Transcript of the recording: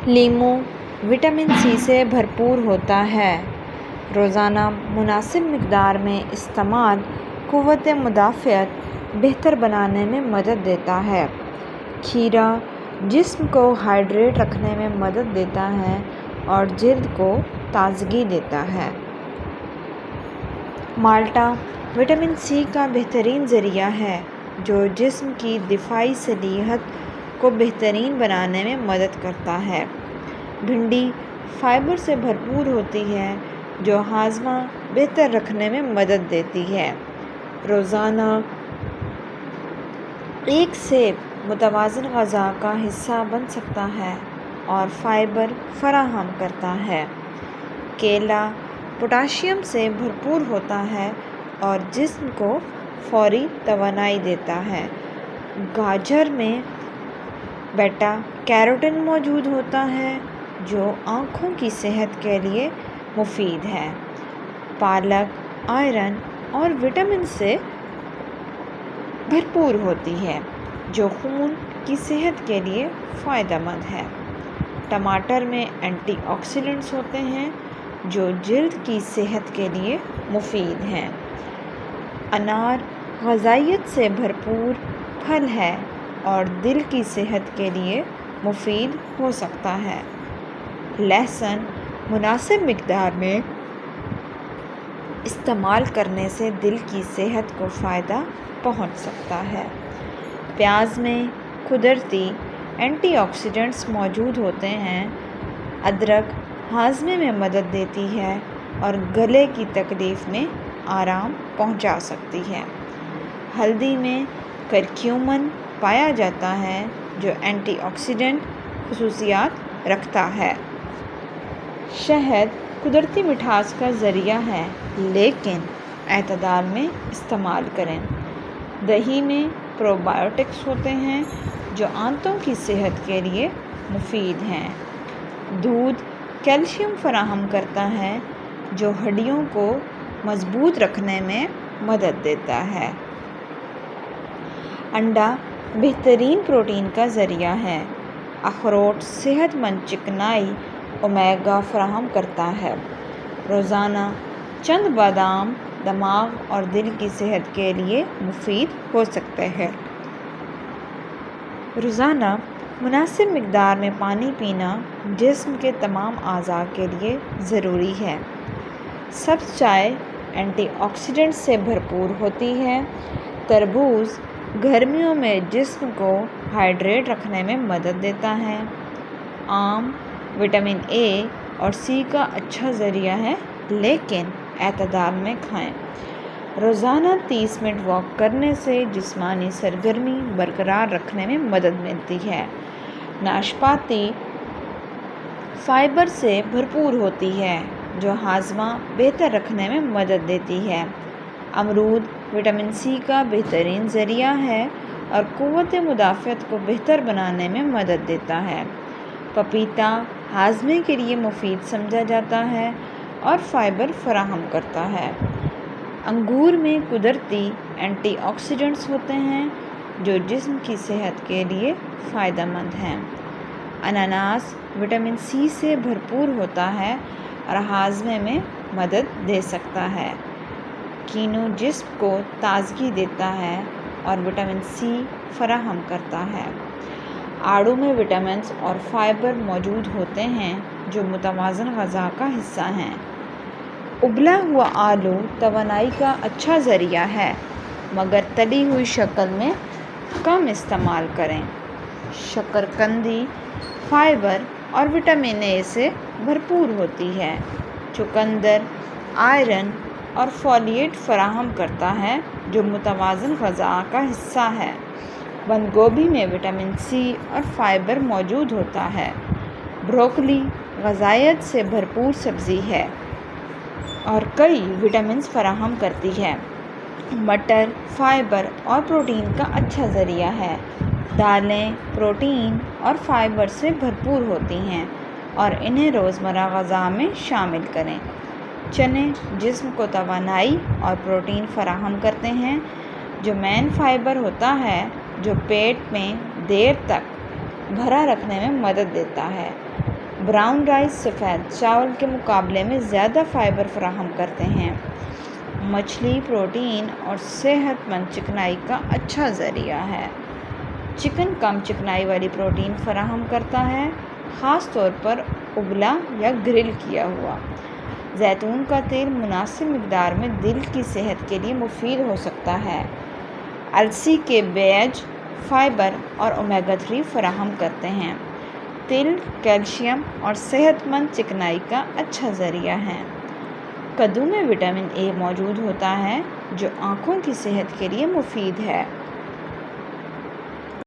لیمو vitamin C سے بھرپور ہوتا ہے۔ روزانہ مناسب مقدار میں استعمال قوت مدافعت بہتر بنانے میں مدد دیتا ہے۔ کھیرا جسم کو ہائیڈریٹ رکھنے میں مدد دیتا ہے اور جلد کو تازگی دیتا ہے۔ مالٹا وٹامن سی کا بہترین ذریعہ ہے جو جسم کی دفاعی صلاحیت کو بہترین بنانے میں مدد کرتا ہے۔ بھنڈی فائبر سے بھرپور ہوتی ہے جو ہاضمہ بہتر رکھنے میں مدد دیتی ہے۔ روزانہ ایک سیب متوازن غذا کا حصہ بن سکتا ہے اور فائبر فراہم کرتا ہے۔ کیلا پوٹاشیم سے بھرپور ہوتا ہے اور جسم کو فوری توانائی دیتا ہے۔ گاجر میں بیٹا کیروٹین موجود ہوتا ہے جو آنکھوں کی صحت کے لیے مفید ہے۔ پالک آئرن اور وٹامن سے بھرپور ہوتی ہے جو خون کی صحت کے لیے فائدہ مند ہے۔ ٹماٹر میں اینٹی آکسیڈنٹس ہوتے ہیں جو جلد کی صحت کے لیے مفید ہیں۔ انار غذائیت سے بھرپور پھل ہے اور دل کی صحت کے لیے مفید ہو سکتا ہے۔ لہسن مناسب مقدار میں استعمال کرنے سے دل کی صحت کو فائدہ پہنچ سکتا ہے۔ پیاز میں قدرتی اینٹی آکسیڈنٹس موجود ہوتے ہیں۔ ادرک ہاضمے میں مدد دیتی ہے اور گلے کی تکلیف میں آرام پہنچا سکتی ہے۔ ہلدی میں کرکیومن پایا جاتا ہے جو اینٹی آکسیڈنٹ خصوصیات رکھتا ہے۔ شہد قدرتی مٹھاس کا ذریعہ ہے لیکن اعتدال میں استعمال کریں۔ دہی میں پرو بایوٹکس ہوتے ہیں جو آنتوں کی صحت کے لیے مفید ہیں۔ دودھ کیلشیم فراہم کرتا ہے جو ہڈیوں کو مضبوط رکھنے میں مدد دیتا ہے۔ انڈا بہترین پروٹین کا ذریعہ ہے۔ اخروٹ صحت مند چکنائی اومیگا فراہم کرتا ہے۔ روزانہ چند بادام دماغ اور دل کی صحت کے لیے مفید ہو سکتے ہیں۔ روزانہ مناسب مقدار میں پانی پینا جسم کے تمام اعضاء کے لیے ضروری ہے۔ سبز چائے اینٹی آکسیڈنٹس سے بھرپور ہوتی ہے۔ تربوز گرمیوں میں جسم کو ہائیڈریٹ رکھنے میں مدد دیتا ہے۔ آم وٹامن اے اور سی کا اچھا ذریعہ ہے لیکن اعتدال میں کھائیں۔ روزانہ 30 منٹ واک کرنے سے جسمانی سرگرمی برقرار رکھنے میں مدد ملتی ہے۔ ناشپاتی فائبر سے بھرپور ہوتی ہے جو ہاضمہ بہتر رکھنے میں مدد دیتی ہے۔ امرود وٹامن سی کا بہترین ذریعہ ہے اور قوت مدافعت کو بہتر بنانے میں مدد دیتا ہے۔ پپیتا ہاضمے کے لیے مفید سمجھا جاتا ہے اور فائبر فراہم کرتا ہے۔ انگور میں قدرتی اینٹی آکسیڈنٹس ہوتے ہیں جو جسم کی صحت کے لیے فائدہ مند ہیں۔ اناناس وٹامن سی سے بھرپور ہوتا ہے اور ہاضمے میں مدد دے سکتا ہے۔ کینو جسم کو تازگی دیتا ہے اور وٹامن سی فراہم کرتا ہے۔ آڑو میں وٹامنز اور فائبر موجود ہوتے ہیں جو متوازن غذا کا حصہ ہیں۔ ابلا ہوا آلو توانائی کا اچھا ذریعہ ہے مگر تلی ہوئی شکل میں کم استعمال کریں۔ شکرقندی فائبر اور وٹامن اے سے بھرپور ہوتی ہے۔ چقندر آئرن اور فولیٹ فراہم کرتا ہے جو متوازن غذا کا حصہ ہے۔ بند گوبھی میں وٹامن سی اور فائبر موجود ہوتا ہے۔ بروکلی غذائیت سے بھرپور سبزی ہے اور کئی وٹامنز فراہم کرتی ہے۔ مٹر فائبر اور پروٹین کا اچھا ذریعہ ہے۔ دالیں پروٹین اور فائبر سے بھرپور ہوتی ہیں اور انہیں روزمرہ غذا میں شامل کریں۔ چنے جسم کو توانائی اور پروٹین فراہم کرتے ہیں جو مین فائبر ہوتا ہے جو پیٹ میں دیر تک بھرا رکھنے میں مدد دیتا ہے۔ براؤن رائس سفید چاول کے مقابلے میں زیادہ فائبر فراہم کرتے ہیں۔ مچھلی پروٹین اور صحت مند چکنائی کا اچھا ذریعہ ہے۔ چکن کم چکنائی والی پروٹین فراہم کرتا ہے، خاص طور پر ابلا یا گرل کیا ہوا۔ زیتون کا تیل مناسب مقدار میں دل کی صحت کے لیے مفید ہو سکتا ہے۔ السی کے بیج فائبر اور اومیگا 3 فراہم کرتے ہیں۔ تل کیلشیم اور صحت مند چکنائی کا اچھا ذریعہ ہے۔ کدو میں وٹامن اے موجود ہوتا ہے جو آنکھوں کی صحت کے لیے مفید ہے۔